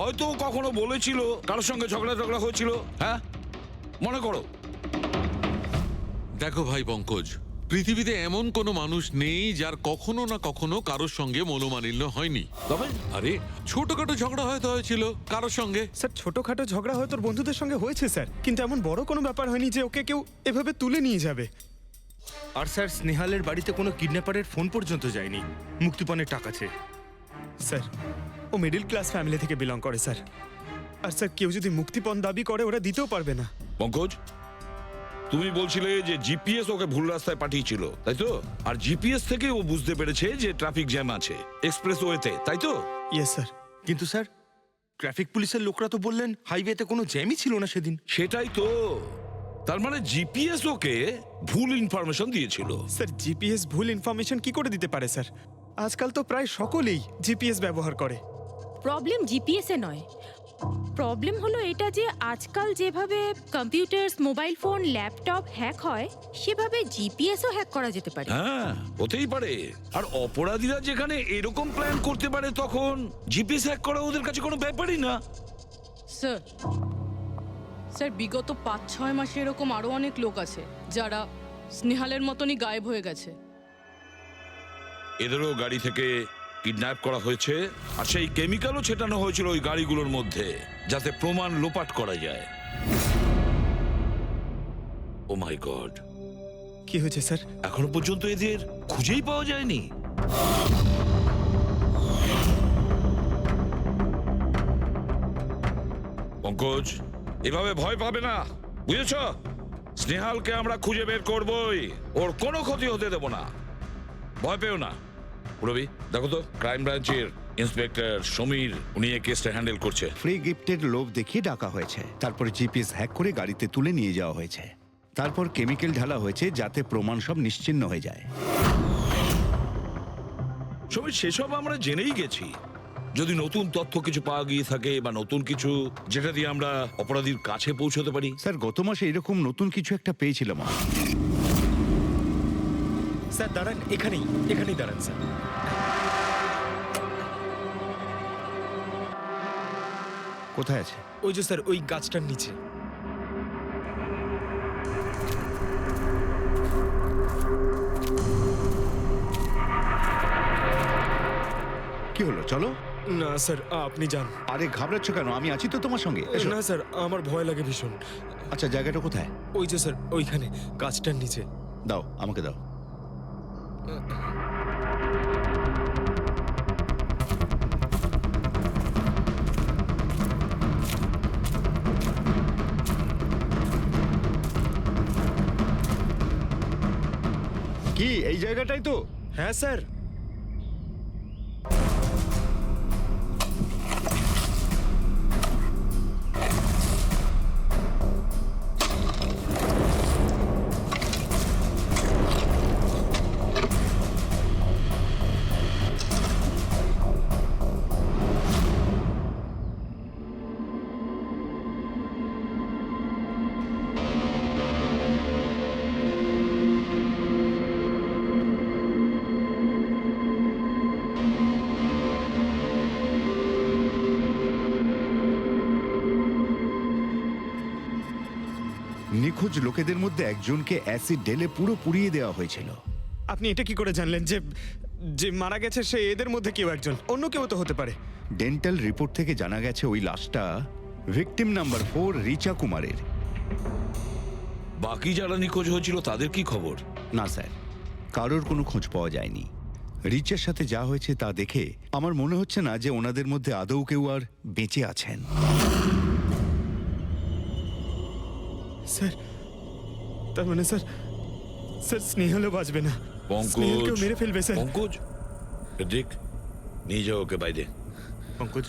হয়তো কখনো বলেছিল কারোর সঙ্গে ঝগড়া হয়েছিল। হ্যাঁ, মনে করো। দেখো ভাই পঙ্কজ, পৃথিবীতে এমন কোনো মানুষ নেই যার কখনো না কখনো কারোর সঙ্গে মনোমালিন্য হয়নি। তবে আরে ছোটখাটো ঝগড়া হয়তো হয়েছিল কারোর সঙ্গে। স্যার ছোটখাটো ঝগড়া হয়তো ওর বন্ধুদের সঙ্গে হয়েছে স্যার, কিন্তু এমন বড় কোনো ব্যাপার হয়নি যে ওকে কেউ এভাবে তুলে নিয়ে যাবে। আর স্যার স্নেহালের বাড়িতে কোনো কিডন্যাপারের ফোন পর্যন্ত যায়নি মুক্তিপণের টাকা চেয়ে। স্যার ও মিডল ক্লাস ফ্যামিলি থেকে বিলং করে স্যার। আর স্যার কেউ যদি মুক্তিপণ দাবি করে ওরা দিতেও পারবে না। পঙ্কজ, তুমি বলছিলে যে জিপিএস ওকে ভুল রাস্তায় পাঠিয়েছিল, তাই তো? আর জিপিএস থেকে ও বুঝতে পেরেছে যে ট্রাফিক জ্যাম আছে এক্সপ্রেসওয়েতে, তাই তো? Yes sir. কিন্তু স্যার ট্রাফিক পুলিশের লোকরা তো বললেন হাইওয়েতে কোনো জ্যামই ছিল না সেদিন। সেটাই তো। তার মানে জিপিএস ওকে ভুল ইনফরমেশন দিয়েছিল। স্যার জিপিএস ভুল ইনফরমেশন কি করে দিতে পারে স্যার? আজকাল তো প্রায় সকলেই জিপিএস ব্যবহার করে। প্রবলেম জিপিএসে নয়, প্রবলেম হলো এটা যে আজকাল যেভাবে computers, mobile phone, laptop hack হয় সেভাবে জিপিএসও হ্যাক করা যেতে পারে। হ্যাঁ, হতেই পারে। আর অপরাধীরা যেখানে এরকম প্ল্যান করতে পারে তখন জিপিএস হ্যাক করা ওদের কাছে কোনো ব্যাপারই না। স্যার স্যার বিগত 5-6 মাসে এরকম আরো অনেক লোক আছে যারা স্নেহালের মতনই গায়েব হয়ে গেছে। এদেরও গাড়ি থেকে কিডন্যাপ করা হয়েছে, আর সেই কেমিক্যালও ছেটানো হয়েছিল ওই গাড়িগুলোর মধ্যে যাতে প্রমাণ লোপাট করা যায়। ও মাই গড, কি হয়েছে স্যার? এখনো পর্যন্ত এদের খুঁজেই পাওয়া যায়নি। পঙ্কজ, এভাবে ভয় পাবে না, বুঝেছ? স্নেহালকে আমরা খুঁজে বের করবই, ওর কোনো ক্ষতি হতে দেব না, ভয় পেও না। রবি, দেখো তো ক্রাইম ব্রাঞ্চের ইন্সপেক্টর সমীর, উনি এই কেসটা হ্যান্ডেল করছে। ফ্রি গিফটের লোভ দেখিয়ে ডাকা হয়েছে, তারপরে জিপিএস হ্যাক করে গাড়িতে তুলে নিয়ে যাওয়া হয়েছে, তারপর কেমিক্যাল ঢালা হয়েছে যাতে প্রমাণ সব নিশ্চিহ্ন হয়ে যায়। সমীর, সেসব আমরা জেনেই গেছি। যদি নতুন তথ্য কিছু পাওয়া গিয়ে থাকে বা নতুন কিছু যেটা দিয়ে আমরা অপরাধীর কাছে পৌঁছতে পারি। স্যার গত মাসে এরকম নতুন কিছু একটা পেয়েছিলাম আমি। স্যার দাঁড়ান, এখানেই দাঁড়ান স্যার। কোথায় আছে? ওই যে স্যার ওই গাছটার নিচে। কি হলো, চলো। না স্যার আপনি যান। আরে ঘাবড়াচ্ছ কেন? আমি আছি তো তোমার সঙ্গে, এসো। না স্যার আমার ভয় লাগে ভীষণ। আচ্ছা, জায়গাটা কোথায়? ওই যে স্যার ওইখানে গাছটার নিচে। দাও, আমাকে দাও। কি এই জায়গাটাই তো? হ্যাঁ স্যার। নিখোঁজ লোকেদের মধ্যে একজনকে অ্যাসিড ঢেলে পুরো পুড়িয়ে দেওয়া হয়েছিল। আপনি এটা কি করে জানলেন যে যে মারা গেছে সে এদের মধ্যে কেউ একজন? অন্য কেউ তো হতে পারে। ডেন্টাল রিপোর্ট থেকে জানা গেছে ওই লাশটা ভিকটিম নাম্বার 4 রিচা কুমারের। বাকি যারা নিখোঁজ হয়েছিল তাদের কি খবর? না স্যার, কারোর কোনো খোঁজ পাওয়া যায়নি। রিচার সাথে যা হয়েছে তা দেখে আমার মনে হচ্ছে না যে ওনাদের মধ্যে আদৌ কেউ আর বেঁচে আছেন। স্যার তার মানে স্যার স্নেহালও বাঁচবে না। স্নেহালকেও মেরে ফেলবে স্যার। পঙ্কজ, দেখ, নিয়ে যাও ওকে বাইরে। পঙ্কজ,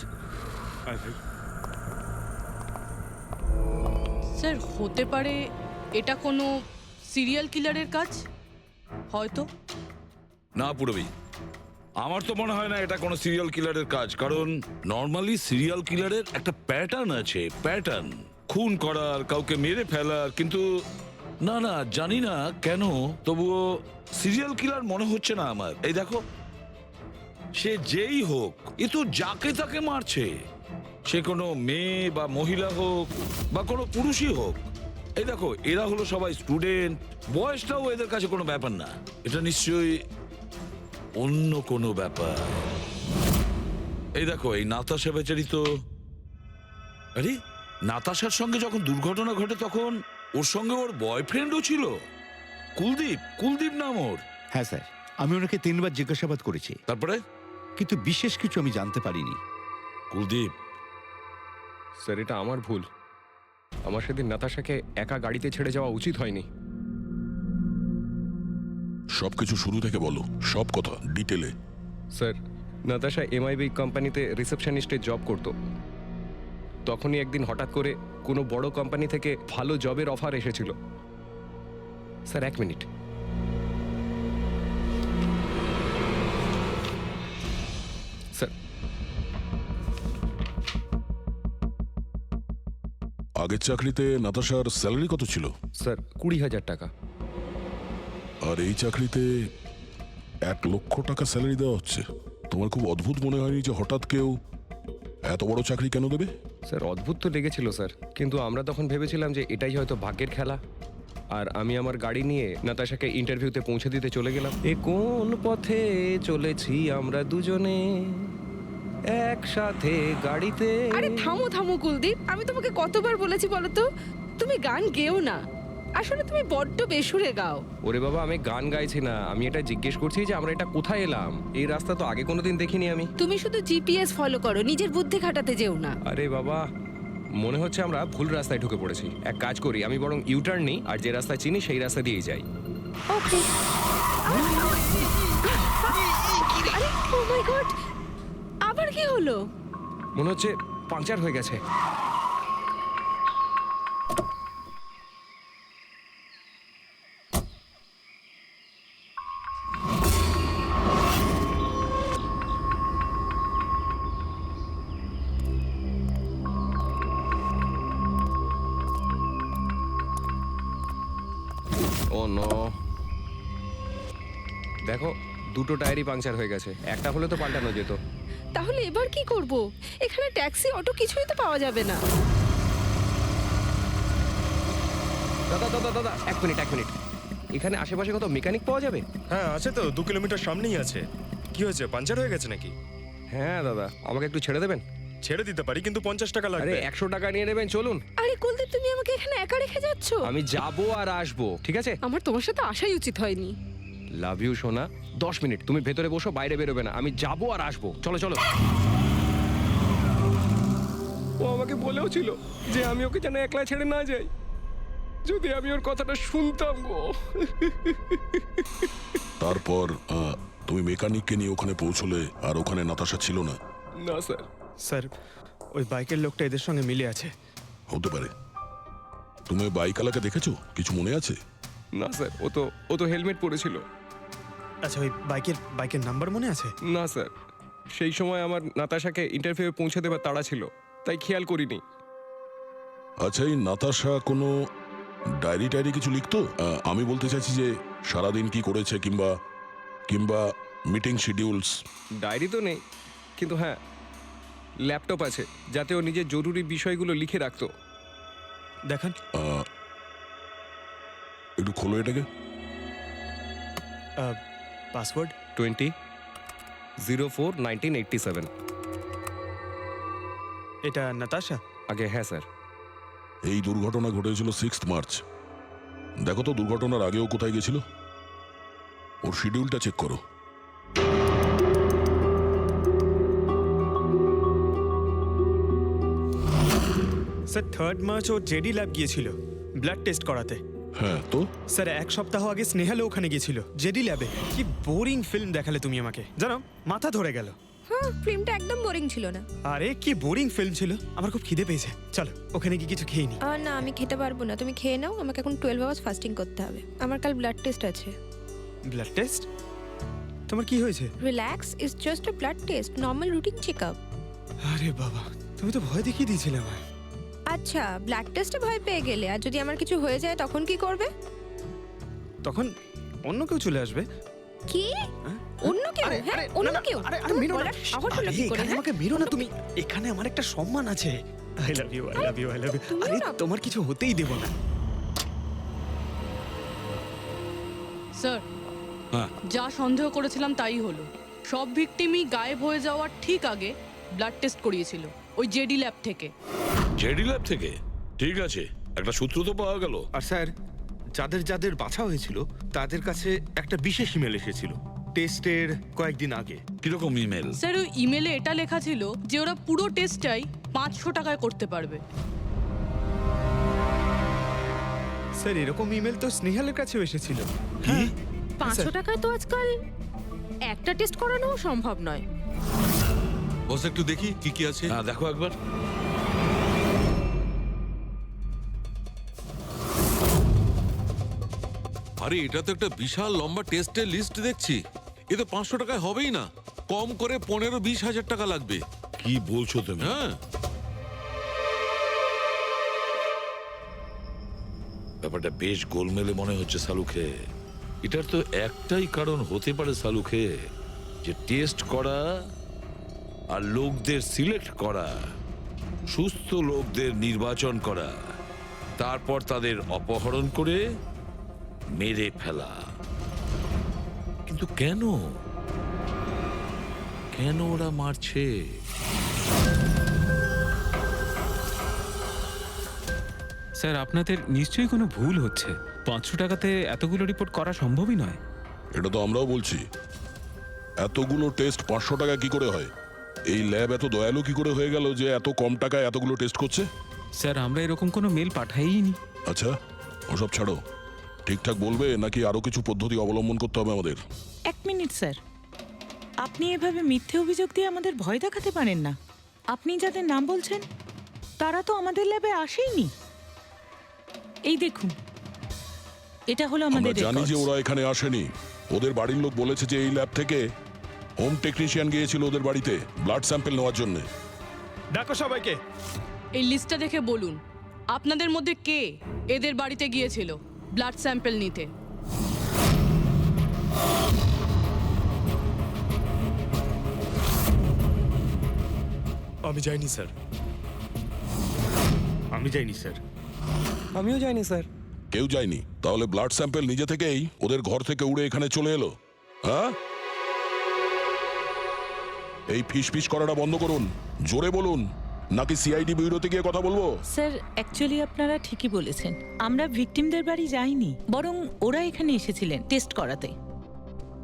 স্যার হতে পারে এটা কোনো সিরিয়াল কিলারের কাজ, হয়তো। না পুরবি, আমার তো মনে হয় না এটা কোনো সিরিয়াল কিলারের কাজ, কারণ নর্মালি সিরিয়াল কিলারের একটা প্যাটার্ন আছে, প্যাটার্ন খুন করার, কাউকে মেরে ফেলার। কিন্তু না না, জানি না কেন, তবুও সিরিয়াল কিলার মনে হচ্ছে না আমার। এই দেখো, সে যেই হোক, এ তো যাকে তাকে মারছে। সে কোনো মেয়ে বা মহিলা হোক বা কোনো পুরুষই হোক। এই দেখো, এরা হলো সবাই স্টুডেন্ট, বয়সটাও এদের কাছে কোনো ব্যাপার না। এটা নিশ্চয়ই অন্য কোনো ব্যাপার। এই দেখো, এই নাতাশা বেচারি তো, আরে নাতাশার সঙ্গে যখন দুর্ঘটনা ঘটে তখন ওর সঙ্গে ওর বয়ফ্রেন্ডও ছিল, কুলদীপ নাম ওর। হ্যাঁ স্যার, আমি ওনাকে 3 বার জিজ্ঞাসাবাদ করেছি, তারপরে কিন্তু বিশেষ কিছু আমি জানতে পারিনি। কুলদীপ, স্যার এটা আমার ভুল। আমার সেদিন নাতাশাকে একা গাড়িতে ছেড়ে যাওয়া উচিত হয়নি। সবকিছু শুরু থেকে বলো, সব কথা ডিটেলে। স্যার, নাতাশা এমআইবি কোম্পানিতে রিসেপশনিস্টের জব করত। তখনই একদিন হঠাৎ করে কোনো বড় কোম্পানি থেকে ভালো জবের অফার এসেছিল। Sir 1 minute. স্যার, আগের চাকরিতে নাতাশার স্যালারি কত ছিল? স্যার 20,000 টাকা। আর এই চাকরিতে 1 লক্ষ টাকা স্যালারি দেওয়া হচ্ছে। তোমার খুব অদ্ভুত মনে হয়নি যে হঠাৎ কেউ এত বড় চাকরি কেন দেবে? স্যার অদ্ভুত তো লেগেছিল স্যার, কিন্তু আমরা তখন ভেবেছিলাম যে এটাই হয়তো ভাগ্যের খেলা। আর আমি আমার গাড়ি নিয়ে নাতাশাকে ইন্টারভিউতে পৌঁছে দিতে চলে গেলাম। এ কোন পথে চলেছি আমরা দুজনে একসাথে গাড়িতে। আরে থামো থামো কুলদীপ, আমি তোমাকে কতবার বলেছি বলো তো, তুমি গান গেও না। আসলে তুমি বড্ড বেসুরে গাও। ওরে বাবা, আমি গান গাইছি না, আমি এটা জিজ্ঞেস করছি যে আমরা এটা কোথায় এলাম। এই রাস্তা তো আগে কোনোদিন দেখিনি আমি। তুমি শুধু জিপিএস ফলো করো, নিজের বুদ্ধি খাটাতে যেও না। আরে বাবা, মনে হচ্ছে আমরা ভুল রাস্তায় ঢুকে পড়েছি। এক কাজ করি, আমি বরং ইউটার্ন নিই, আর যে রাস্তা চিনি সেই রাস্তা দিয়েই যাই। ওকে। আরে ও মাই গড, আবার কি হলো? মনে হচ্ছে পাংচার হয়ে গেছে। ও নো, দেখো দুটো টায়ারই পাংচার হয়ে গেছে। একটা হলে তো পাল্টানো যেত। তাহলে এবার কি করব? এখানে ট্যাক্সি, অটো কিছুই তো পাওয়া যাবে না। দাদা দাদা দাদা, 1 মিনিট 1 মিনিট। এখানে আশেপাশে কত মেকানিক পাওয়া যাবে? হ্যাঁ আছে তো, 2 কিলোমিটার সামনেই আছে। কি হয়েছে, পাঞ্চার হয়ে গেছে নাকি? হ্যাঁ দাদা, আমাকে একটু ছেড়ে দেবেন? ছেড়ে দিতে পারি, কিন্তু 50 টাকা আরে লাগবে। 100 টাকা নিয়ে নেবেন, চলুন। আরে কুলদীপ, তুমি আমাকে এখানে একা রেখে যাচ্ছ? আমি যাবো আর আসবো, ঠিক আছে? আমার তোমার সাথে আসাই উচিত হয়নি। লাভ ইউ সোনা। 10 মিনিট তুমি ভেতরে বসো, বাইরে বেরোবে না। আমি যাবো আর আসবো, চলো চলো। ও আমাকে বলেও ছিল যে আমি ওকে যেন একলা ছেড়ে না যাই। যদি আমি ওর কথাটা শুনতাম গো। তারপর তুমি মেকানিককে নিয়ে ওখানে পৌঁছলে, আর ওখানে নাতাশা ছিল না? না স্যার। স্যার, ওই বাইকের লোকটা এদের সঙ্গে মিলে আছে। হতে পারে। তুমি বাইকওয়ালাকে দেখেছো? কিছু মনে আছে? না স্যার, ও তো হেলমেট পরেছিল। আচ্ছা, ওই বাইকের নাম্বার মনে আছে? না স্যার, সেই সময় আমার নাতাশাকে ইন্টারভিউ পৌঁছে দেবার তাড়া ছিল, তাই খেয়াল করিনি। আচ্ছা, এই নাতাশা কোনো ডায়েরি টায়েরি কিছু লিখতো? আমি বলতে চাইছি যে সারাদিন কি করেছে, কিংবা মিটিং শিডিউলস। ডায়েরি তো নেই, কিন্তু হ্যাঁ ল্যাপটপ আছে, যাতে ও নিজের জরুরি বিষয়গুলো লিখে রাখতো। দেখান। একটু খোলো এটাকে। পাসওয়ার্ড 20/04/1987। এটা নাতাশা? আগে হ্যাঁ স্যার। এই দুর্ঘটনা ঘটেছিল 6 মার্চ। দেখো তো দুর্ঘটনার আগেও কোথায় গেছিল। ওর শিডিউলটা চেক করো। স্যার 3 মার্চ ও জেডি ল্যাব গিয়েছিল ব্লাড টেস্ট করাতে। হ্যাঁ তো? স্যার 1 সপ্তাহ আগে স্নেহালও ওখানে গিয়েছিল জেডি ল্যাবে। কি বোরিং ফিল্ম দেখালে তুমি আমাকে, জানো মাথা ধরে গেল। হ্যাঁ, ফিল্মটা একদম বোরিং ছিল না। আরে কি বোরিং ফিল্ম ছিল। আমার খুব খিদে পেয়েছে, চলো ওখানে গিয়ে কিছু খেয়ে নি। না, আমি খেতে পারবো না, তুমি খেয়ে নাও। আমাকে এখন 12 আওয়ার্স ফাস্টিং করতে হবে, আমার কাল ব্লাড টেস্ট আছে। Blood test? তোমার কি হয়েছে? Relax, it's just a blood test, normal routine checkup. আরে বাবা, তুমি তো ভয় দেখিয়ে দিয়েছিলে আমায়। আচ্ছা, ব্লাড টেস্টে ভয় পেয়ে গেলে, আর যদি আমার কিছু হয়ে যায় তখন কি করবে? তখন অন্য কেউ চলে আসবে। কি? অন্য কেউ হ্যাঁ অন্য কেউ তুমি বলার সাহস হলো কি করে হ্যাঁ? আমাকে মেরো না তুমি, এখানে আমার একটা সম্মান আছে। I love you, I love you, I love you. আরে তোমার কিছু হতেই দেব না। স্যার হ্যাঁ যা সন্দেহ করেছিলাম তাই হলো। সব ভিকটিমই গায়েব হয়ে যাওয়ার ঠিক আগে ব্লাড টেস্ট করিয়েছিল ওই জেডি ল্যাব থেকে। জেডি ল্যাব থেকে? ঠিক আছে, একটা সূত্র তো পাওয়া গেল। আর স্যার, যাদের যাদের বাছা হয়েছিল তাদের কাছে একটা বিশেষ ইমেল এসেছিল টেস্টের কয়েকদিন আগে। কিরকম ইমেল? স্যার ওই ইমেলে এটা লেখা ছিল যে ওরা পুরো টেস্টটাই 500 টাকায় করতে পারবে। স্যার এরকম ইমেল তো স্নেহালের কাছেও এসেছিল। 500 টাকায় তো আজকাল একটা টেস্ট করানোও সম্ভব নয়। বস একটু দেখি কি কি আছে। হ্যাঁ দেখো একবার। আরে এটা তো একটা বিশাল লম্বা টেস্টের লিস্ট দেখছি। এ তো 500 টাকায় হবেই না, কম করে 15-20 হাজার টাকা লাগবে। কি বলছো তুমি? হ্যাঁ, ব্যাপারটা বেশ গোলমেলে মনে হচ্ছে সালুখে। এটার তো একটাই কারণ হতে পারে সালুখে, যে টেস্ট করা আর লোকদের সিলেক্ট করা, সুস্থ লোকদের নির্বাচন করা, তারপর তাদের অপহরণ করে মেরে ফেলা। কিন্তু কেন কেন ওরা মারছে? স্যার আপনাদের নিশ্চয়ই কোনো ভুল হচ্ছে। 500 টাকাতে এতগুলো রিপোর্ট করা সম্ভবই নয়। এটা তো আমরাও বলছি। এতগুলো টেস্ট 500 টাকা কি করে হয়? এই ল্যাব এত দয়ালু কি করে হয়ে গেল যে এত কম টাকায় এতগুলো টেস্ট করছে? স্যার আমরা এরকম কোনো মেল পাঠাইনি। আচ্ছা, ওসব ছাড়ো, ঠিকঠাক বলবে নাকি আরো কিছু পদ্ধতি অবলম্বন করতে হবে আমাদের? 1 মিনিট স্যার, আপনি এভাবে মিথ্যে অভিযোগ দিয়ে আমাদের ভয় দেখাতে পারেন না। আপনি যাদের নাম বলছেন তারা তো আমাদের ল্যাবে আসেইনি। এই দেখুন, এটা হলো আমরা আমাদের জানি যে records। ওরা এখানে আসেনি। ওদের বাড়ির লোক বলেছে যে এই ল্যাব থেকে হোম টেকনিশিয়ান গিয়েছিল ওদের বাড়িতে ব্লাড স্যাম্পল নেওয়ার জন্য। ডাকো সবাইকে। এই লিস্টটা দেখে বলুন আপনাদের মধ্যে কে এদের বাড়িতে গিয়েছিল ব্লাড স্যাম্পল নিতে। আমি যাইনি স্যার। আমি যাইনি স্যার। আমিও যাইনি স্যার। কেউ যায়নি? তাহলে ব্লাড স্যাম্পল নিজে থেকেই ওদের ঘর থেকে উড়ে এখানে চলে এলো? হ্যাঁ, এই ফিস করাটা বন্ধ করুন, জোরে বলুন, নাকি সিআইডি ব্যুরোতে গিয়ে কথা বলবো? স্যার অ্যাকচুয়ালি আপনারা ঠিকই বলেছেন, আমরা ভিকটিমদের বাড়ি যাইনি, বরং ওরা এখানে এসেছিলেন টেস্ট করাতে।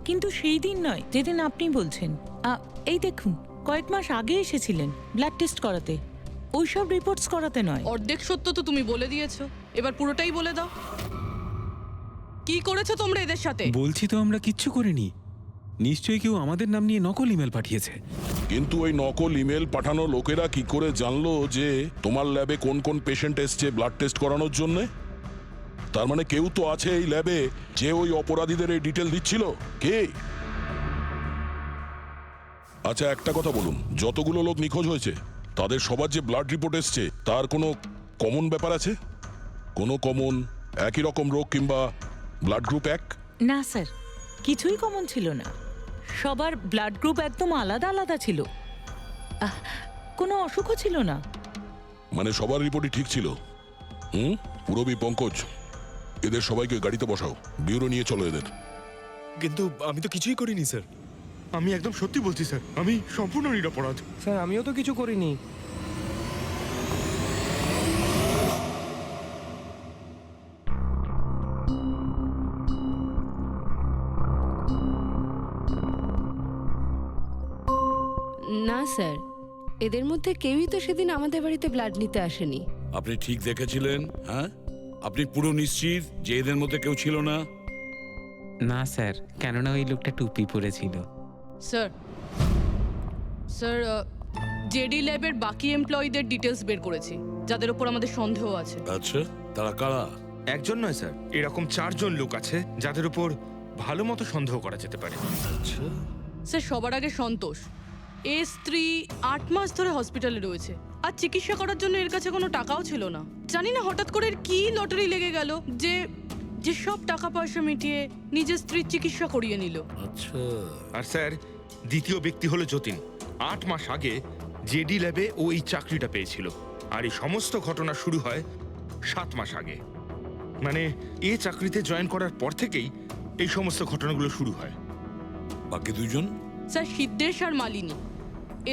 কিন্তু সেই দিন নয় যেদিন আপনি বলছেন। এই দেখুন, কয়েক মাস আগে এসেছিলেন ব্লাড টেস্ট করাতে, ওইসব রিপোর্টস করাতে নয়। অর্ধেক সত্য তো তুমি বলে দিয়েছো, এবার পুরোটাই বলে দাও। কি করেছো তোমরা এদের সাথে? বলছি তো আমরা কিচ্ছু করিনি। নিশ্চয়ই কেউ আমাদের নাম নিয়ে নকল ইমেল পাঠিয়েছে। কিন্তু ওই নকল ইমেল পাঠানো লোকেরা কি করে জানলো যে তোমার ল্যাবে কোন কোন পেশেন্ট এসছে ব্লাড টেস্ট করানোর জন্য? তার মানে কেউ তো আছে এই ল্যাবে যে ওই অপরাধীদের এই ডিটেল দিচ্ছিল। কে? আচ্ছা একটা কথা বলুন, যতগুলো লোক নিখোঁজ হয়েছে তাদের সবার যে ব্লাড রিপোর্ট এসছে তার কোনো কমন ব্যাপার আছে? কোনো কমন একই রকম রোগ কিংবা ব্লাড গ্রুপ এক? না স্যার, কিছুই কমন ছিল না। সবার ব্লাড গ্রুপ একদম আলাদা আলাদা ছিল, কোনো অসুখও ছিল না। মানে সবার রিপোর্টই ঠিক ছিল? পুরবী, পঙ্কজ, এদের সবাইকে গাড়িতে বসাও, ব্যুরো নিয়ে চলো এদের। কিন্তু আমি তো কিছুই করিনি স্যার। আমি একদম সত্যি বলছি স্যার, আমি সম্পূর্ণ নিরপরাধ। স্যার আমিও তো কিছু করিনি। না স্যার, এদের মধ্যে কেউই তো সেদিন আমাদের বাড়িতে ব্লাড নিতে আসেনি। আপনি ঠিক দেখেছিলেন? হ্যাঁ, আপনি পুরো নিশ্চিত যে এদের মধ্যে কেউ ছিল না? না স্যার, কেননা ওই লোকটা টুপি পরেছিল। স্যার স্যার জেডি ল্যাবের বাকি এমপ্লয়ীদের ডিটেলস বের করেছি যাদের উপর আমাদের সন্দেহ আছে। আচ্ছা, তারা কারা? একজন নয় স্যার, এরকম 4 জন লোক আছে যাদের উপর ভালো মতো সন্দেহ করা যেতে পারে। আচ্ছা, স্যার সবার আগে সন্তোষ, এর স্ত্রী 8 মাস ধরে হসপিটালে রয়েছে, আর চিকিৎসা করার জন্য এর কাছে কোনো টাকাও ছিল না। জানি না হঠাৎ করে এর কি লটারি লেগে গেল যে যে সব টাকা পয়সা মিটিয়ে নিজের স্ত্রীর চিকিৎসা করিয়ে নিল। আচ্ছা, আর স্যার দ্বিতীয় ব্যক্তি হলো যতীন। 8 মাস আগে জেডি ল্যাবে ও এই চাকরিটা পেয়েছিল, আর এই সমস্ত ঘটনা শুরু হয় 7 মাস আগে। মানে এই চাকরিতে জয়েন করার পর থেকেই এই সমস্ত ঘটনাগুলো শুরু হয়। বাকি দুজন? স্যার সিদ্ধেশ আর মালিনী,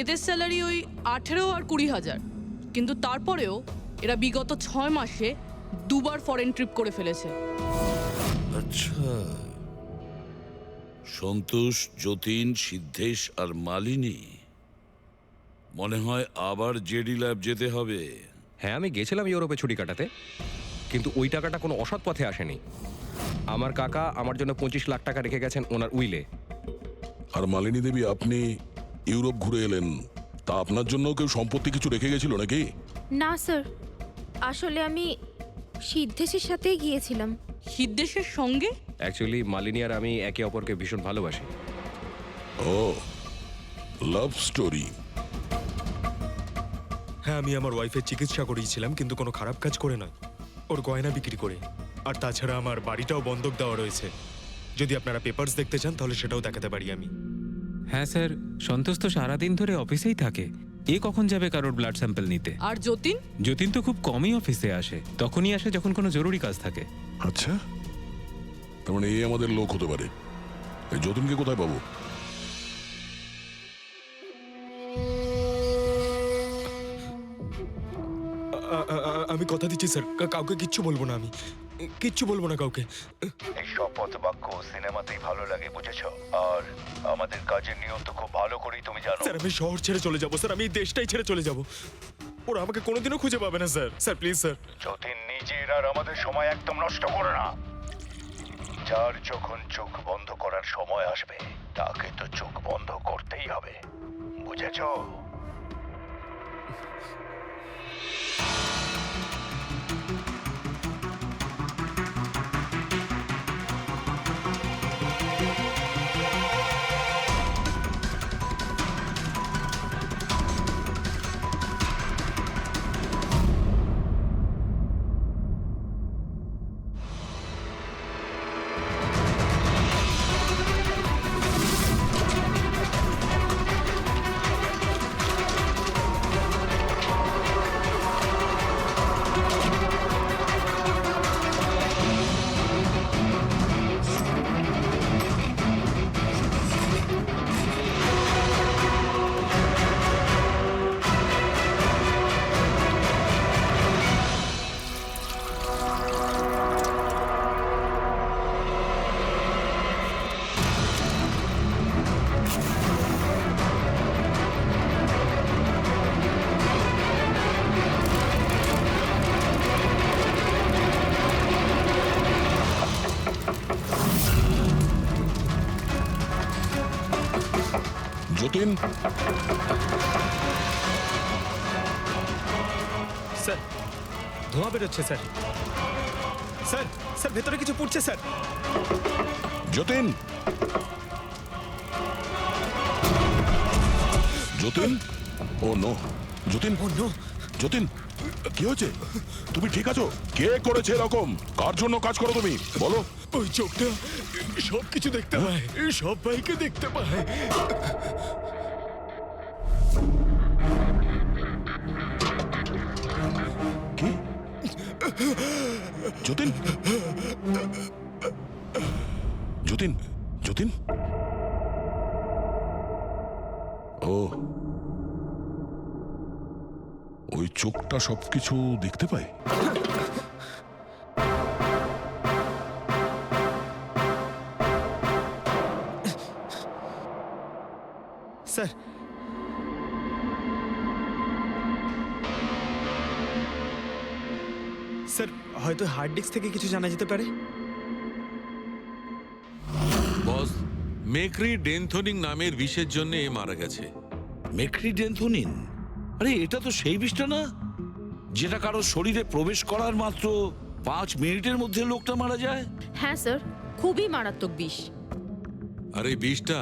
এদের স্যালারি ওই 18 আর 20,000, কিন্তু তারপরেও এরা বিগত 6 মাসে 2বার ফরেন ট্রিপ করে ফেলেছে। আচ্ছা, সন্তোষ, যতীন, সিদ্ধেশ আর মালিনী, মনে হয় আবার জেডি ল্যাব যেতে হবে। হ্যাঁ, আমি গেছিলাম ইউরোপে ছুটি কাটাতে, কিন্তু ওই টাকাটা কোনো অসৎ পথে আসেনি। আমার কাকা আমার জন্য 25 লাখ টাকা রেখে গেছেন ওনার উইলে। আর মালিনী দেবী, আপনি ইউরোপ ঘুরে এলেন, তা আপনার জন্য কেউ সম্পত্তি কিছু রেখে গেছিল নাকি? না স্যার, আসলে আমি সিদ্ধেশের সাথেই গিয়েছিলাম। সিদ্ধেশের সঙ্গে? অ্যাকচুয়ালি মালিনী আর আমি একে অপরকে ভীষণ ভালোবাসি। ও, লাভ স্টোরি। হ্যাঁ, আমি আমার ওয়াইফের চিকিৎসা করিয়েছিলাম, কিন্তু কোনো খারাপ কাজ করে নয়, ওর গয়না বিক্রি করে। আর তাছাড়া আমার বাড়িটাও বন্ধক দেওয়া রয়েছে। যদি আপনারা পেপারস দেখতে চান তাহলে সেটাও দেখাতে পারি আমি। হ্যাঁ স্যার, সন্তোষ তো সারাদিন ধরে অফিসেই থাকে, এ কখন যাবে কারোর ব্লাড স্যাম্পল নিতে? আর যতীন? যতীন তো খুব কমই অফিসে আসে, তখনই আসে যখন কোনো জরুরি কাজ থাকে। আচ্ছা, তার মানে এই আমাদের লোক হতে পারে। এই যতীনকে কোথায় পাবো? আমি কথা দিচ্ছি স্যার, কাউকে কিচ্ছু বলবো না, আমি কিচ্ছু বলবো না কাউকে। এই শপথ বাক্য সিনেমাতেই ভালো লাগে, বুঝেছো? আর আমাদের কাজের নিয়ম তো খুব ভালো করেই তুমি জানো। স্যার, আমি শহর ছেড়ে চলে যাবো স্যার, আমি এই দেশটাই ছেড়ে চলে যাবো। ওরা আমাকে কোনোদিনও খুঁজে পাবে না sir. Sir please sir. Jatin, নিজের আর আমাদের সময় একদম নষ্ট করো না। যার যখন চোখ বন্ধ করার সময় আসবে তাকে তো চোখ বন্ধ করতেই হবে, বুঝেছো? যতীন, স্যার, ধোঁয়া বেরোচ্ছে স্যার। স্যার, স্যার ভেতরে কিছু পুড়ছে স্যার। যতীন, যতীন, ও নো, যতীন, ও নো, যতীন, কি হয়েছে? তুমি ঠিক আছো? কে করেছে এরকম? কার জন্য কাজ করো তুমি, বলো? ওই চোখটা সব কিছু দেখতে পায়, সব ভাইকে দেখতে পায়। কি? যতীন, যতীন, যতীন, ও, ওই চোখটা সবকিছু দেখতে পায়। স্যার, স্যার হয়তো হার্ড ডিস্ক থেকে কিছু জানা যেতে পারে। বস, মেক্রি ডেনথোনিং নামের বিষের জন্য এ মারা গেছে। মেক্রিডেন্থোনিন? আরে এটা তো সেই বিষটা না যেটা কারো শরীরে প্রবেশ করার মাত্র 5 মিনিটের মধ্যে লোকটা মারা যায়? হ্যাঁ স্যার, খুবই মারাত্মক বিষ। আর এই বিষটা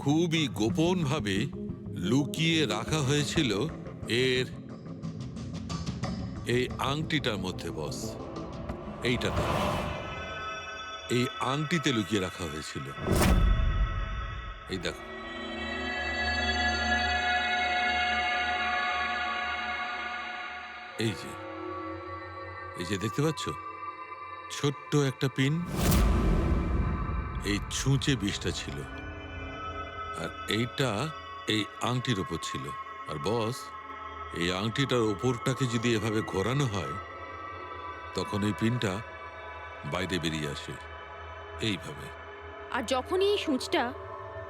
খুবই গোপনভাবে লুকিয়ে রাখা হয়েছিল এর এই আংটিটার মধ্যে, বস, এইটাতে। এই আংটিতে লুকিয়ে রাখা হয়েছিল। এই দেখো, এই যে দেখতে পাচ্ছ, ছোট্ট একটা পিন, এই ছুঁচে বিষটা ছিল, আর এইটা এই আংটির ওপর ছিল। আর বস, এই আংটিটার ওপরটাকে যদি এভাবে ঘোরানো হয়, তখন এই পিনটা বাইরে বেরিয়ে আসে এইভাবে। আর যখনই এই সূঁচটা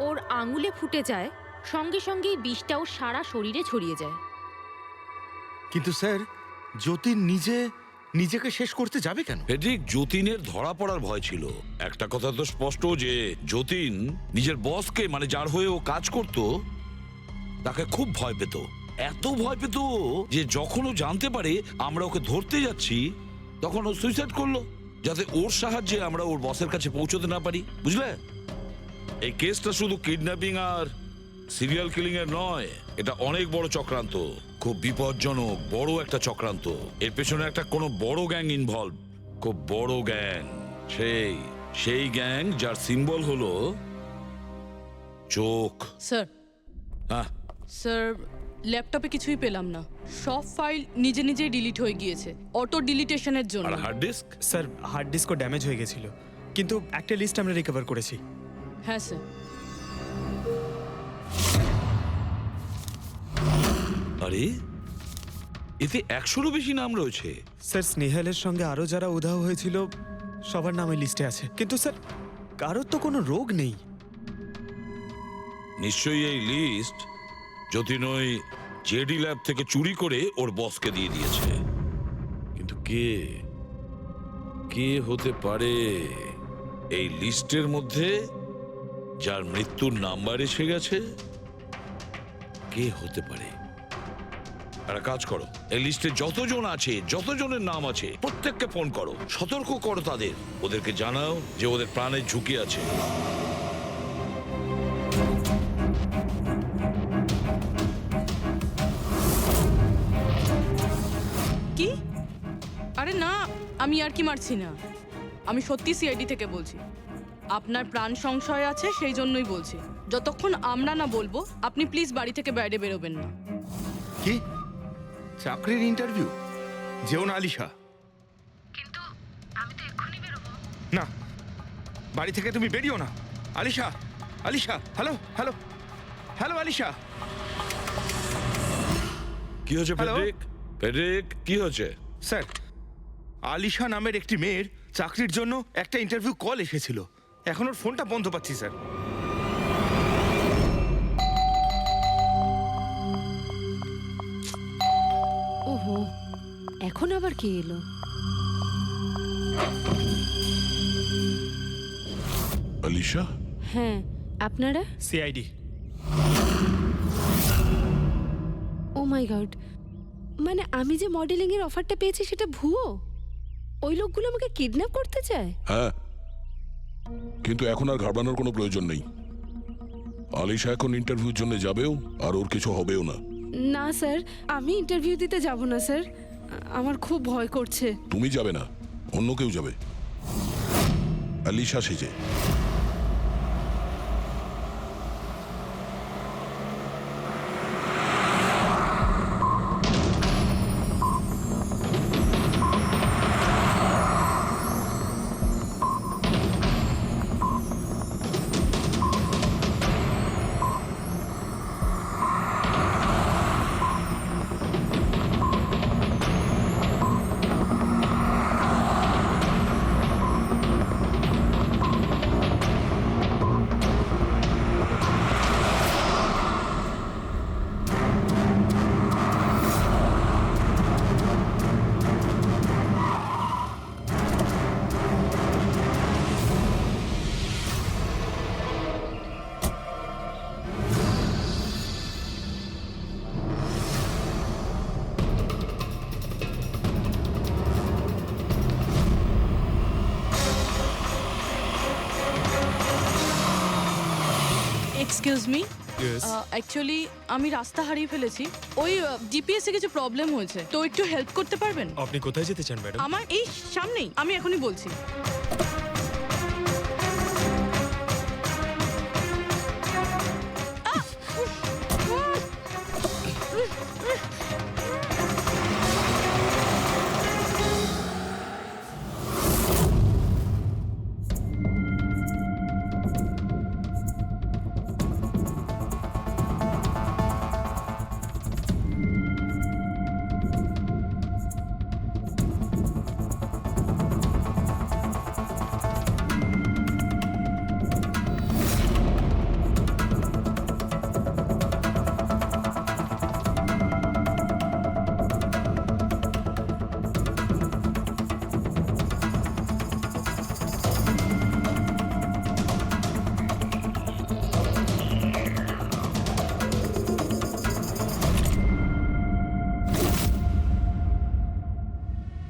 ওর আঙুলে ফুটে যায়, সঙ্গে সঙ্গেই বিষটাও সারা শরীরে ছড়িয়ে যায়। কিন্তু স্যার, যতীন নিজেকে শেষ করতে যাবে কেন? ফেডরিক, যতীনের ধরা পড়ার ভয় ছিল। একটা কথা তো স্পষ্ট যে যতীন নিজের বসকে, মানে যার হয়ে ও কাজ করত, তাকে খুব ভয় পেত। এত ভয় পেত যে যখন ও জানতে পারে আমরা ওকে ধরতে যাচ্ছি, তখন ও সুইসাইড করলো, যাতে ওর সাহায্যে আমরা ওর বসের কাছে পৌঁছতে না পারি। বুঝলে, এই কেসটা শুধু কিডন্যাপিং আর সিরিয়াল কিলিং এর নয়, এটা অনেক বড় চক্রান্ত, খুব বিপজ্জনক বড় একটা চক্রান্ত। এর পেছনে একটা কোনো বড় গ্যাং ইনভলভ, খুব বড় গ্যাং। সেই গ্যাং যার সিম্বল হলো চোখ। স্যার, হ্যাঁ, স্যার, ল্যাপটপে কিছুই পেলাম না। সব ফাইল নিজে নিজেই ডিলিট হয়ে গিয়েছে অটো ডিলিটেশনের জন্য। আর হার্ড ডিস্ক? স্যার, হার্ড ডিস্কও ড্যামেজ হয়ে গেছিল, কিন্তু একটা লিস্ট আমরা রিকভার করেছি। হ্যাঁ স্যার। আরে, এতে 100-রও বেশি নাম রয়েছে। স্যার, স্নেহালের সঙ্গে আরও যারা উধাও হয়েছিল সবার নাম এই লিস্টে আছে, কিন্তু স্যার কারোর তো কোনো রোগ নেই। নিশ্চয়ই এই লিস্ট যতীন ওই জেডি ল্যাব থেকে চুরি করে ওর বসকে দিয়ে দিয়েছে। কিন্তু কে হতে পারে এই লিস্টের মধ্যে যার মৃত্যুর নাম্বার এসে গেছে? কে হতে পারে? একটা কাজ করো, এই লিস্টে যতজন আছে, যতজনের নাম আছে, প্রত্যেককে ফোন করো, সতর্ক করো তাদের, ওদেরকে জানাও যে ওদের প্রাণের ঝুঁকি আছে। কি? আরে না, আমি আর কি মারছি না। আমি সত্যি সিআইডি থেকে বলছি। আপনার প্রাণ সংশয় আছে, সেই জন্যই বলছি। যতক্ষণ আমরা না বলবো, আপনি প্লিজ বাড়ি থেকে বাইরে বেরোবেন না। কি চাকরির ইন্টারভিউ? যেও না আলিশা। কিন্তু আমি তো এক্ষুনি বেরোবো। না, বাড়ি থেকে তুমি বেরিও না। Alisha, Alisha, hello hello hello Alisha. কি হচ্ছে হ্যালো? ফেডরিক, কি হচ্ছে? স্যার, আলিশা নামের একটি মেয়ের চাকরির জন্য একটা ইন্টারভিউ কল এসেছিল। এখন ওর ফোনটা বন্ধ পাচ্ছি স্যার। ওহো, এখন আবার কে এলো? আলিশা, হ্যাঁ, আপনারা? সিআইডি। ও মাই গড, মানে আমি যে মডেলিং এর অফারটা পেয়েছি সেটা ভুয়ো? ওই লোকগুলো আমাকে কিডন্যাপ করতে চায়? হ্যাঁ, কিন্তু এখন আর ঘাবড়ানোর কোনো প্রয়োজন নেই। আলিশা এখন ইন্টারভিউর জন্য যাবেও, আর ওর কিছু হবেও না। না স্যার, আমি ইন্টারভিউ দিতে যাব না স্যার, আমার খুব ভয় করছে। তুমি যাবে না, অন্য কেউ যাবে, আলিশা সেজে। Excuse me, Yes. অ্যাকচুয়ালি আমি রাস্তা হারিয়ে ফেলেছি। ওই জিপিএসে কিছু প্রবলেম হয়েছে, তো একটু হেল্প করতে পারবেন? আপনি কোথায় যেতে চান ম্যাডাম? আমার এই সামনেই, আমি এখনই বলছি।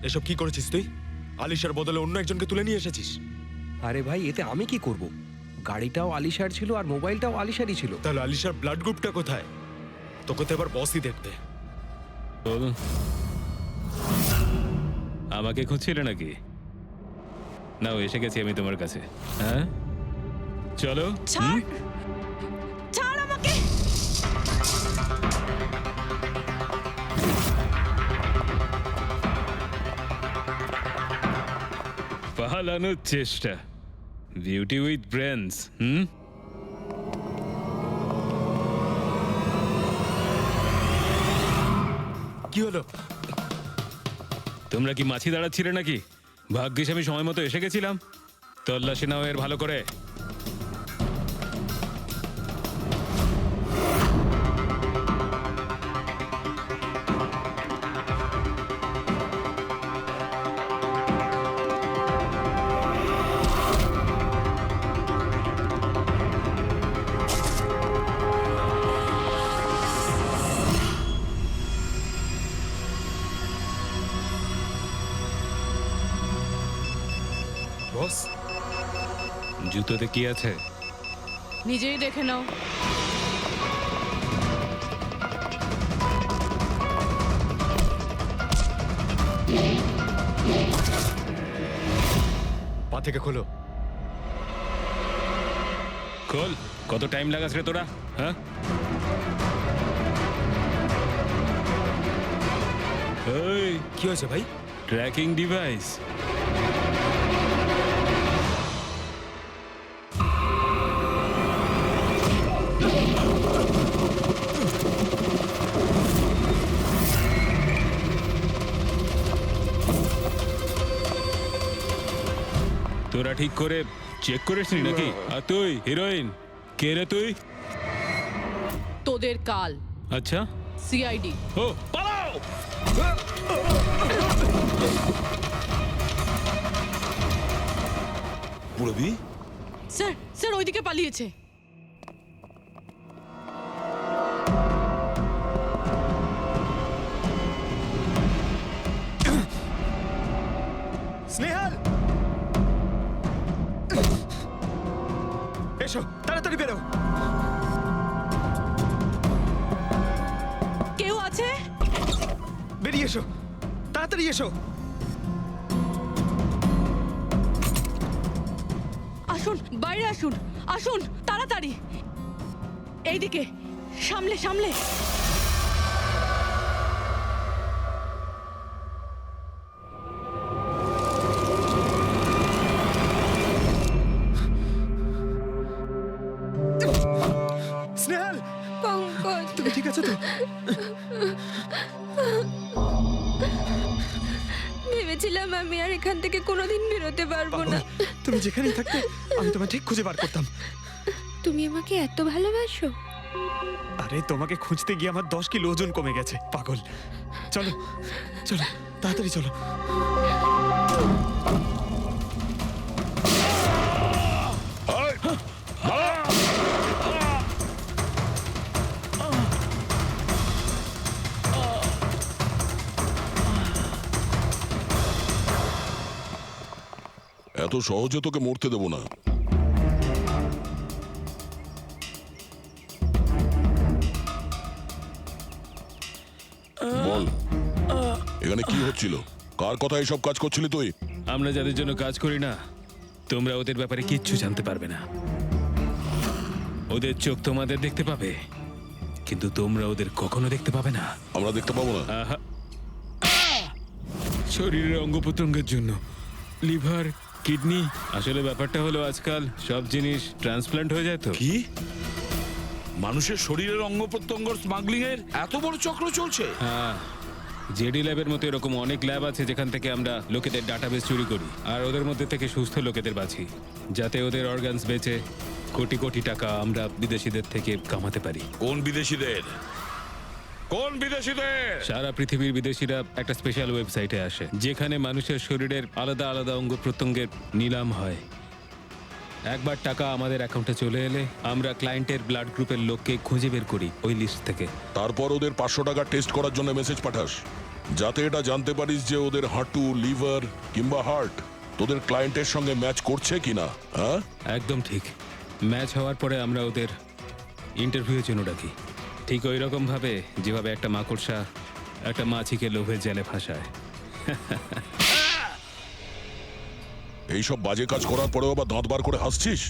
এসব কি করেছিস তুই? আলিশার বদলে অন্য একজনকে তুলে নিয়ে এসেছিস। আরে ভাই, এতে আমি কি করব? গাড়িটাও আলিশার ছিল আর মোবাইলটাও আলিশারই ছিল। তাহলে আলিশার ব্লাড গ্রুপটা কোথায়? তোকে তো এবার বসই দেখতে। আমাকে খুঁজছিলে নাকি? নাও, এসে গেছি আমি তোমার কাছে। হ্যাঁ, চলো। ছাড় ছাড় আমাকে। পালানোর চেষ্টা, বিউটি উইথ ব্রেনস। কি হলো? তোমরা কি মাছি দাঁড়াচ্ছিলে নাকি? ভাগ্যিস আমি সময় মতো এসে গেছিলাম। তল্লাশি নাও এর ভালো করে। বস, জুতোতে কি আছে? নিজেই দেখে নাও। পা থেকে খোলো। খোল। কত টাইম লাগাস রে তোরা? হ্যাঁ, এই কি হয়েছে ভাই? Tracking device. তোরা ঠিক করে চেক করিসনি নাকি? আর তুই হিরোইন, কে রে তুই? তোদের কাল আচ্ছা, সিআইডি। ও পালাও! পুরবি, স্যার স্যার ওইদিকে পালিয়েছে। স্নেহাল, এসো তাড়াতাড়ি বেরো। কেউ আছে? বেরিয়ে এসো, তাড়াতাড়ি এসো। আসুন, বাইরে আসুন, আসুন তাড়াতাড়ি। এইদিকে, সামলে সামলে। স্নেহাল, পঙ্কজ, তুমি ঠিক আছো তো? ভেবেছিলাম আমি আর এখান থেকে কোনোদিন বেরোতে পারবো না। তুমি যেখানেই থাকতে আমি তোমায় ঠিক খুঁজে বার করতাম। তুমি আমাকে এত ভালোবাসো? আরে তোমাকে খুঁজতে গিয়ে আমার 10 কিলো ওজন কমে গেছে, পাগল। চলো চলো, তাড়াতাড়ি চলো। এত সহজে তোকে মরতে দেবো না। বল, এখানে কি হচ্ছিল? কার কথা এসব কাজ করছিলি তুই? আমরা যাদের জন্য কাজ করি না, তোমরা ওদের ব্যাপারে কিচ্ছু জানতে পারবে না। ওদের চোখ তোমাদের দেখতে পাবে, কিন্তু তোমরা ওদের কখনো দেখতে পাবে না। আমরা দেখতে পাবো না? আহা। শরীরের অঙ্গ প্রত্যঙ্গের জন্য, লিভার, কিডনি। আসলে ব্যাপারটা হলো আজকাল সব জিনিস ট্রান্সপ্লান্ট হয়ে যায় তো। কি মানুষের শরীরের অঙ্গ প্রত্যঙ্গ স্মাগলিং এর এত বড় চক্র চলছে? হ্যাঁ, জেডি ল্যাবের মতো এরকম অনেক ল্যাব আছে যেখান থেকে আমরা লোকেদের ডাটাবেস চুরি করি আর ওদের মধ্যে থেকে সুস্থ লোকেদের বাছি, যাতে ওদের অর্গানস বেচে কোটি কোটি টাকা আমরা বিদেশিদের থেকে কামাতে পারি। কোন বিদেশিদের? কোন বিদেশিদের? সারা পৃথিবীর বিদেশিরা একটা স্পেশাল ওয়েবসাইটে আসে যেখানে মানুষের শরীরের আলাদা আলাদা অঙ্গ প্রত্যঙ্গের নিলাম হয়। একবার টাকা আমাদের অ্যাকাউন্টে চলে এলে আমরা ক্লায়েন্টের ব্লাড গ্রুপের লোককে খুঁজে বের করি ওই লিস্ট থেকে। তারপর ওদের 500 টাকা টেস্ট করার জন্য মেসেজ পাঠাস। যাতে এটা জানতে পারিস যে ওদের হাঁটু, লিভার কিংবা হার্ট তোদের ক্লায়েন্টের সঙ্গে ম্যাচ করছে কিনা। হ্যাঁ, একদম ঠিক। ম্যাচ হওয়ার পরে আমরা ওদের ইন্টারভিউয়ের জন্য ডাকি, ঠিক ওই রকম ভাবে যেভাবে একটা মাকড়সা একটা মাছিকে লোভের জালে ফাঁসায়। এইসব বাজে কাজ করার পরেও আবার দাঁত বার করে হাসছিস?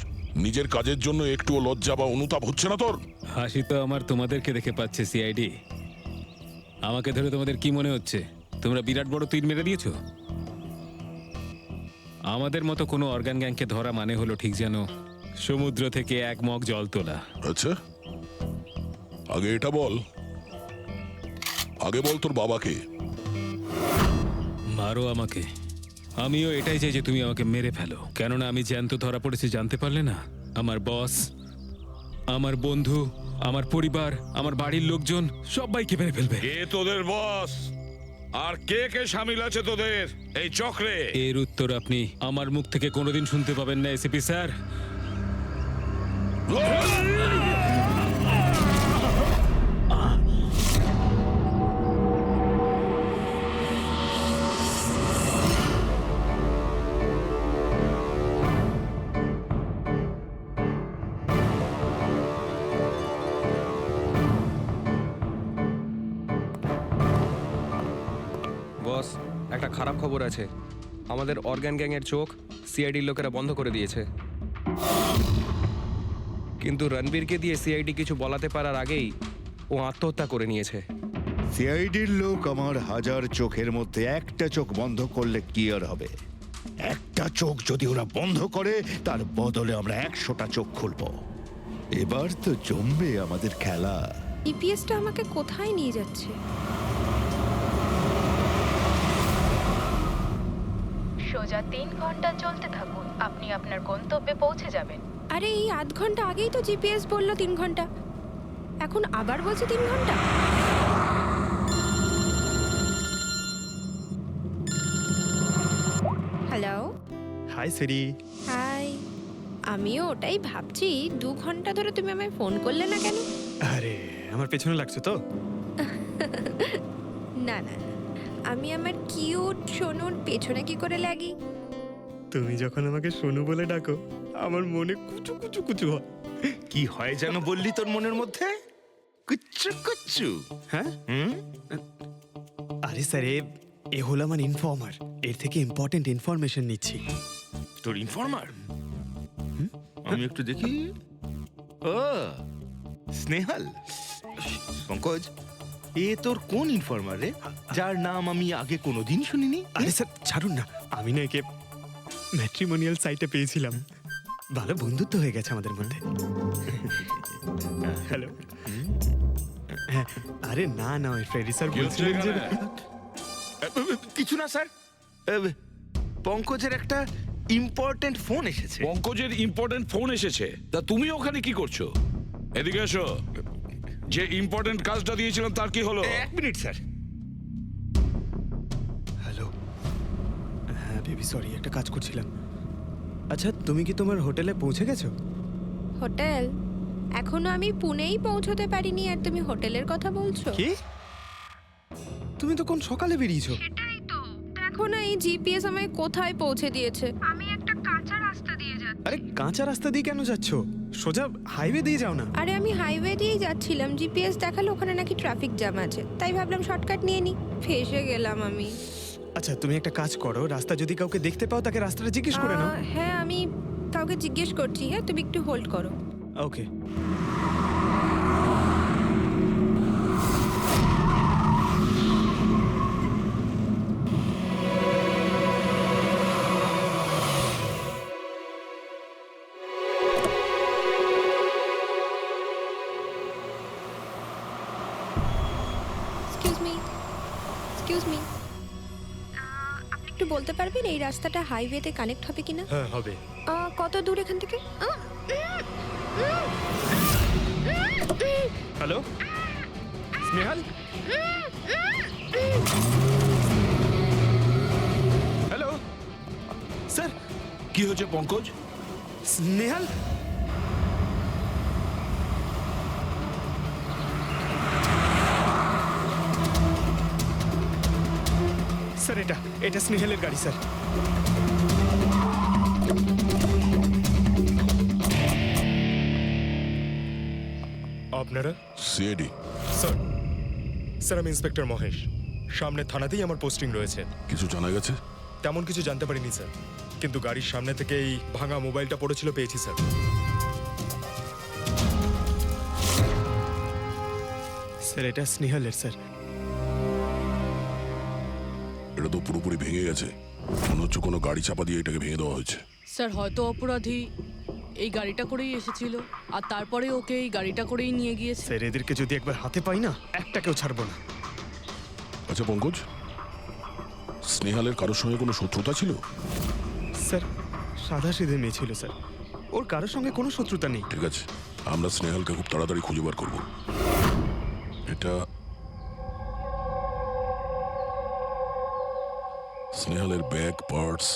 নিজের কাজের জন্য একটুও লজ্জা বা অনুতাপ হচ্ছে না তোর? হাসি তো আমার তোমাদেরকে দেখে পাচ্ছে সিআইডি। আমাকে ধরে তোমাদের কি মনে হচ্ছে তোমরা বিরাট বড় তীর মেরে দিয়েছো? আমাদের মতো কোনো অর্গান গ্যাংকে ধরা মানে হলো ঠিক যেন সমুদ্র থেকে এক মগ জল তোলা। আচ্ছা, আগে এটা বল, আগে বল তোর বাবাকে। মারো আমাকে, আমিও এটাই চাই যে তুমি আমাকে মেরে ফেলো, কেননা আমি জ্যান্ত ধরা পড়েছি জানতে পারলে না? আমার বস, আমার বন্ধু, আমার পরিবার, আমার বাড়ির লোকজন সবাইকে মেরে ফেলবে। কে তোদের বস আর কে কে শামিল আছে তোদের এই চক্রে? এর উত্তর আপনি আমার মুখ থেকে কোনোদিন শুনতে পাবেন না এসিপি স্যার। বস, একটা খারাপ খবর আছে। আমাদের অর্গান গ্যাংয়ের চোখ সিআইডির লোকেরা বন্ধ করে দিয়েছে। কিন্তু রণবীরকে দিয়ে সিআইডি কিছু বলাতে পারার আগেই ও আত্মহত্যা করে নিয়েছে। সিআইডির লোক আমার 1000 চোখের মধ্যে একটা চোখ বন্ধ করলে কি আর হবে? একটা চোখ যদি ওরা বন্ধ করে তার বদলে আমরা 100টা চোখ খুলবো। এবার তো জমবে আমাদের খেলা। জিপিএসটা আমাকে কোথায় নিয়ে যাচ্ছে? সোজা 3 ঘন্টা চলতে থাকুন, আপনি আপনার গন্তব্যে পৌঁছে যাবেন। আরে এই আধ ঘন্টা আগেই তো জিপিএস বললো 3 ঘন্টা, এখন আবার বলছে 3 ঘন্টা। হ্যালো, হাই সিরি। হাই। আমিও ওটাই ভাবছি, 2 ঘন্টা ধরে তুমি আমায় ফোন করলে না কেন? আরে আমার পেছনে লাগছে তো। না না, আমি আমার কিউট সোনুর পেছনে কি করে লাগি? তুমি যখন আমাকে সোনু বলে ডাকো আমার মনে কুচু কুচু কুচু হয়। কি হয় যেন বললি তোর মনের মধ্যে? কুচ্চু কুচ্চু। হ্যাঁ, হুম? আরে স্যার, এ হলো আমার ইনফর্মার। এর থেকে ইম্পর্টেন্ট ইনফরমেশন নিচ্ছি। তোর ইনফর্মার? আমি একটু দেখি। ও স্নেহাল, পঙ্কজ, এ তোর কোন ইনফর্মার রে, যার নাম আমি আগে কোনোদিন শুনিনি? আরে স্যার ছাড়ুন না, আমি না একে ম্যাট্রিমোনিয়াল সাইটে পেয়েছিলাম। ভালো বন্ধুত্ব হয়ে গেছে আমাদের মধ্যে। হ্যালো। হ্যাঁ, আরে না না, ওই ফ্রেডি স্যার বলছিলেন যে কিছু না স্যার, পঙ্কজের একটা ইম্পর্টেন্ট ফোন এসেছে। পঙ্কজের ইম্পর্টেন্ট ফোন এসেছে, তা তুমি ওখানে কি করছো? এদিকে এসো। যে ইম্পর্টেন্ট কাজটা দিয়েছিলাম তার কি হলো? 1 মিনিট স্যার। হ্যালো। হ্যাঁ বেবি, সরি, একটা কাজ করছিলাম। আচ্ছা, তুমি কি তোমার হোটেলে পৌঁছে গেছো? হোটেল? এখনো আমি পুনেই পৌঁছতে পারিনি আর তুমি হোটেলের কথা বলছো? কি? তুমি তো কোন সকালে বেরিয়েছো? সেটাই তো, দেখো না এই জিপিএস আমায় কোথায় পৌঁছে দিয়েছে। আমি একটা কাঁচা রাস্তা দিয়ে যাচ্ছি। আরে কাঁচা রাস্তা দিয়ে কেন যাচ্ছো? সোজা হাইওয়ে দিয়ে যাও না। আরে আমি হাইওয়ে দিয়েই যাচ্ছিলাম, জিপিএস দেখালো ওখানে নাকি ট্রাফিক জ্যাম আছে, তাই ভাবলাম শর্টকাট নিয়ে নি। ফেসে গেলাম আমি। আচ্ছা, তুমি একটা কাজ করো, রাস্তা যদি কাউকে দেখতে পাও তাকে রাস্তাটা জিজ্ঞেস করে নাও। হ্যাঁ, আমি কাউকে জিজ্ঞেস করছি। হ্যাঁ, তুমি একটু হোল্ড করো। ওকে। এক্সকিউজ মি, এক্সকিউজ মি, আপনি একটু বলতে পারবেন এই রাস্তাটা হাইওয়েতে কানেক্ট হবে কিনা? হ্যাঁ হবে। কত দূর এখান থেকে? হ্যালো স্নেহাল। Hello sir. কি হয়েছে পঙ্কজ? স্নেহাল, স্যার এটা স্নেহালের গাড়ি স্যার। আপনারা? সিআইডি। স্যার স্যার আমি ইন্সপেক্টর মহেশ। সামনে থানাতেই আমার পোস্টিং রয়েছে। কিছু জানা গেছে? তেমন কিছু জানতে পারিনি স্যার, কিন্তু গাড়ির সামনে থেকে এই ভাঙা মোবাইলটা পড়েছিল পেয়েছি স্যার। স্যার এটা স্নেহালের স্যার। এটা তো পুরোপুরি ভেঙে গেছে, মনে হচ্ছে কোনো গাড়ি চাপা দিয়ে এটাকে ভেঙে দেওয়া হয়েছে। স্যার হয়তো অপরাধী এই গাড়িটা করেই এসেছিল আর তারপরে ওকে এই গাড়িটা করেই নিয়ে গিয়েছে। স্যার এদেরকে যদি একবার হাতে পাই না, একটাকেও ছাড়বো না। আচ্ছা পঙ্কজ, স্নেহালের কারোর সঙ্গে কোনো শত্রুতা ছিল? স্যার সাদা সিধে মেয়ে ছিল স্যার, ওর কারোর সঙ্গে কোনো শত্রুতা নেই। ঠিক আছে, আমরা স্নেহালকে খুব তাড়াতাড়ি খুঁজে বার করবো। এটা স্নেহালের ব্যাগ, পার্টস,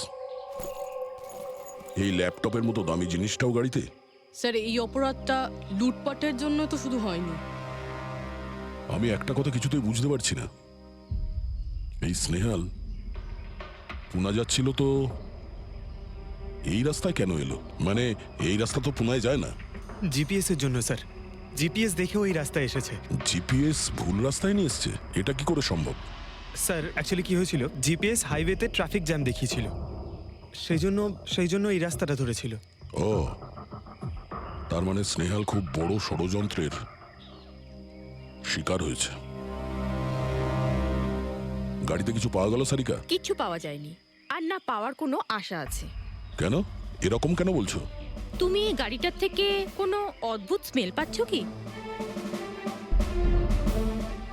এই ল্যাপটপের মতো দামি জিনিসটাও গাড়িতে? স্যার এই অপরাধটা লুটপাটের জন্য তো শুধু হয়নি। আমি একটা কথা কিছুতেই বুঝতে পারছি না, এই স্নেহাল পুনা যাচ্ছিল তো এই রাস্তায় কেন এলো? মানে এই রাস্তা তো পুনায় যায় না। জিপিএস এর জন্য স্যার, জিপিএস দেখে ওই রাস্তায় এসেছে। জিপিএস ভুল রাস্তায় নিয়ে এসছে, এটা কি করে সম্ভব? স্যার অ্যাকচুয়ালি কি হয়েছিল, জিপিএস হাইওয়েতে ট্রাফিক জ্যাম দেখিয়েছিল, সেই জন্য এই রাস্তাটা ধরেছিল। ও, তার মানে স্নেহাল খুব বড় ষড়যন্ত্রের শিকার হয়েছে। গাড়িতে কিছু পাওয়া গেল সারিকা? কিচ্ছু পাওয়া যায়নি, আর না পাওয়ার কোনো আশা আছে। কেন এরকম কেন বলছো? তুমি এই গাড়িটার থেকে কোনো অদ্ভুত স্মেল পাচ্ছ কি?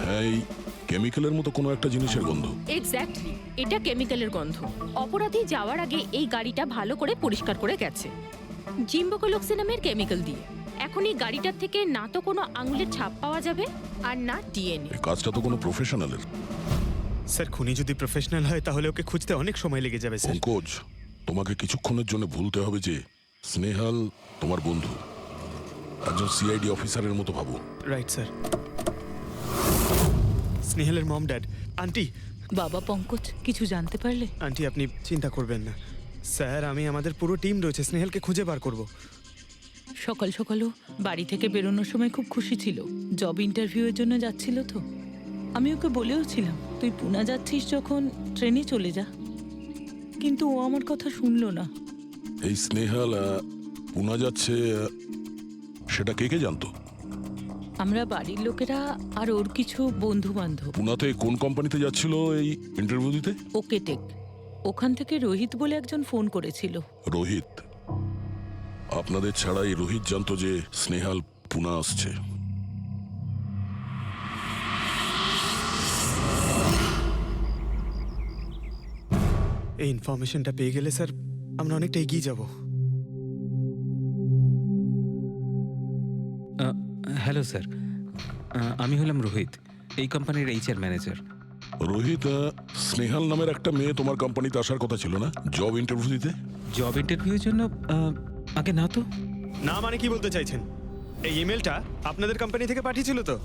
হ্যাঁ, এই কেমিক্যালের মতো কোনো একটা জিনিসের গন্ধ। এক্স্যাক্টলি, এটা কেমিক্যালের গন্ধ। অপরাধী যাওয়ার আগে এই গাড়িটা ভালো করে পরিষ্কার করে গেছে জিম্বোকোলক্সি নামের কেমিক্যাল দিয়ে। এখন এই গাড়িটার থেকে না তো কোনো আঙুলের ছাপ পাওয়া যাবে আর না ডিএনএ। এই কাজটা তো কোনো প্রফেশনালের। স্যার খুনি যদি প্রফেশনাল হয় তাহলে ওকে খুঁজতে অনেক সময় লেগে যাবে স্যার। পঙ্কজ, তোমাকে কিছুক্ষণের জন্য ভুলতে হবে যে স্নেহাল তোমার বন্ধু, একজন সিআইডি অফিসারের মতো ভাবো। Right sir. স্নেহালের মম ড্যাড, আন্টি। বাবা পঙ্কজ, কিছু জানতে পারলে? আন্টি আপনি চিন্তা করবেন না স্যার, আমি আমাদের পুরো টিম রয়েছে, স্নেহালকে খুঁজে বার করব। সকাল সকালও বাড়ি থেকে বেরোনোর সময় খুব খুশি ছিল, জব ইন্টারভিউয়ের জন্য যাচ্ছিল তো। আমি ওকে বলেও ছিলাম তুই পুনা যাচ্ছিস যখন ট্রেনে চলে যা, কিন্তু ও আমার কথা শুনলো না। এই স্নেহাল পুনা যাচ্ছে সেটা কে কে জানতো? আমরা বাড়ির লোকেরা আর ওর কিছু বন্ধু বান্ধব। পুনাতে কোন কোম্পানিতে যাচ্ছিল এই ইন্টারভিউ দিতে? Okay take. ওখান থেকে রোহিত বলে একজন ফোন করেছিল। রোহিত? আপনাদের ছাড়া এই রোহিত জানতো যে স্নেহাল পুনা আসছে? এই ইনফরমেশনটা পেয়ে গেলে স্যার আমরা অনেকটা এগিয়ে যাব। হ্যালো স্যার, আমি হলাম রোহিত, এই কোম্পানির এইচআর ম্যানেজার। রোহিত, স্নেহাল নামের একটা মেয়ে তোমার কোম্পানিতে আসার কথা ছিল না জব ইন্টারভিউ দিতে? জব ইন্টারভিউর জন্য? আগে না তো। না মানে কি বলতে চাইছেন? এই ইমেলটা আপনাদের কোম্পানি থেকে পাঠিয়েছিল তো?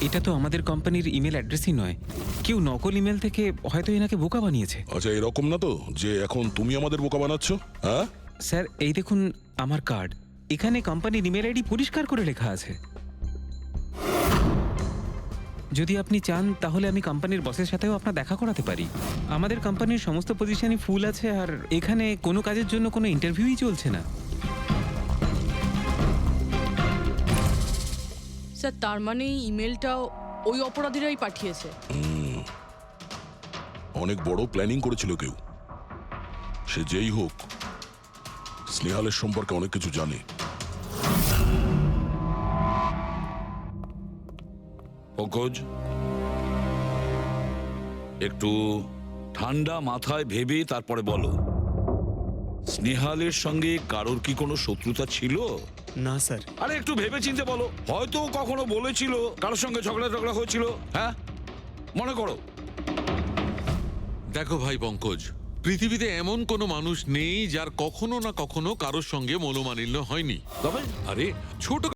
এটা তো আমাদের কোম্পানির ইমেল অ্যাড্রেসই নয়, কেউ নকল ইমেল থেকে হয়তো এনাকে বোকা বানিয়েছে। আচ্ছা, এরকম না তো যে এখন তুমি আমাদের বোকা বানাচ্ছ? হ্যাঁ স্যার, এই দেখুন আমার কার্ড, এখানে কোম্পানির ইমেল আইডি পরিষ্কার করে লেখা আছে। যদি আপনি চান তাহলে আমি কোম্পানির বসের সাথেও আপনার দেখা করাতে পারি। আমাদের কোম্পানির সমস্ত পজিশনই ফুল আছে, আর এখানে কোনো কাজের জন্য কোনো ইন্টারভিউই চলছে না। স্যার তার মানে এই ইমেলটাও ওই অপরাধীরাই পাঠিয়েছে। অনেক বড় প্ল্যানিং করেছিল কেউ, সে যেই হোক স্নেহালের সম্পর্কে অনেক কিছু জানে। পঙ্কজ, একটু ঠান্ডা মাথায় ভেবে তারপরে বলো, স্নেহালের সঙ্গে কারোর কি কোনো শত্রুতা ছিল? না স্যার। আরে একটু ভেবে চিন্তে বলো, হয়তো কখনো বলেছিল কারোর সঙ্গে ঝগড়া হয়েছিল। হ্যাঁ, মনে করো। দেখো ভাই পঙ্কজ, পৃথিবীতে এমন কোনো মানুষ নেই যার কখনো না কখনো কারোর সঙ্গে মনোমালিন্য হয়নি। তবে আরে ছোট